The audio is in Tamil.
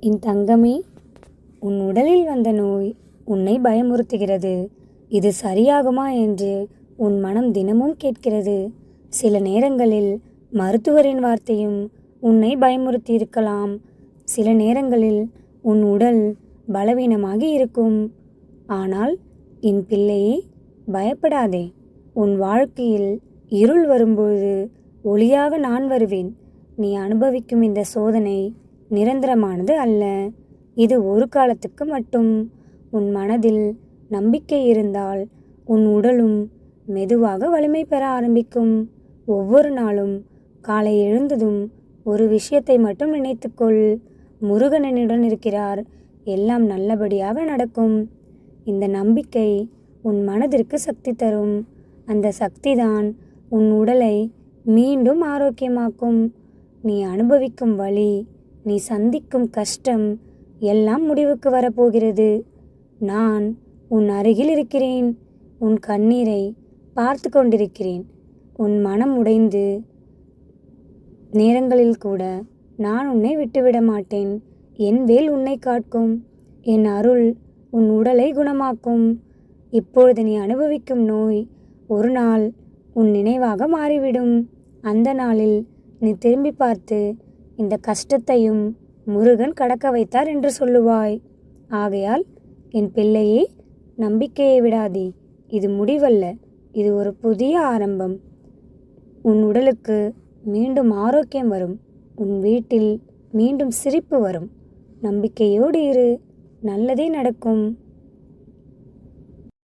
என் தங்கமே, உன் உடலில் வந்த நோய் உன்னை பயமுறுத்துகிறது. இது சரியாகுமா என்று உன் மனம் தினமும் கேட்கிறது. சில நேரங்களில் மருத்துவரின் வார்த்தையும் உன்னை பயமுறுத்தியிருக்கலாம். சில நேரங்களில் உன் உடல் பலவீனமாகி இருக்கும். ஆனால் என் பிள்ளையே, பயப்படாதே. உன் வாழ்க்கையில் இருள் வரும்பொழுது ஒளியாக நான் வருவேன். நீ அனுபவிக்கும் இந்த சோதனை நிரந்தரமானது அல்ல. இது ஒரு காலத்துக்கு மட்டும். உன் மனதில் நம்பிக்கை இருந்தால் உன் உடலும் மெதுவாக வலிமை பெற ஆரம்பிக்கும். ஒவ்வொரு நாளும் காலை எழுந்ததும் ஒரு விஷயத்தை மட்டும் நினைத்துக்கொள். முருகன் என்னுடன் இருக்கிறார், எல்லாம் நல்லபடியாக நடக்கும். இந்த நம்பிக்கை உன் மனதிற்கு சக்தி தரும். அந்த சக்திதான் உன் உடலை மீண்டும் ஆரோக்கியமாக்கும். நீ அனுபவிக்கும் வலி, நீ சந்திக்கும் கஷ்டம் எல்லாம் முடிவுக்கு வரப்போகிறது. நான் உன் அருகில் இருக்கிறேன். உன் கண்ணீரை பார்த்து கொண்டிருக்கிறேன். உன் மனம் உடைந்து நேரங்களில் கூட நான் உன்னை விட்டுவிட மாட்டேன். என் வேல் உன்னை காக்கும். என் அருள் உன் உடலை குணமாக்கும். இப்பொழுது நீ அனுபவிக்கும் நோய் ஒரு நாள் உன் நினைவாக மாறிவிடும். அந்த நாளில் நீ திரும்பி பார்த்து இந்த கஷ்டத்தையும் முருகன் கடக்க வைத்தார் என்று சொல்லுவாய். ஆகையால் என் பிள்ளையே, நம்பிக்கையை விடாதே. இது முடிவல்ல, இது ஒரு புதிய ஆரம்பம். உன் உடலுக்கு மீண்டும் ஆரோக்கியம் வரும். உன் வீட்டில் மீண்டும் சிரிப்பு வரும். நம்பிக்கையோடு இரு, நல்லதே நடக்கும்.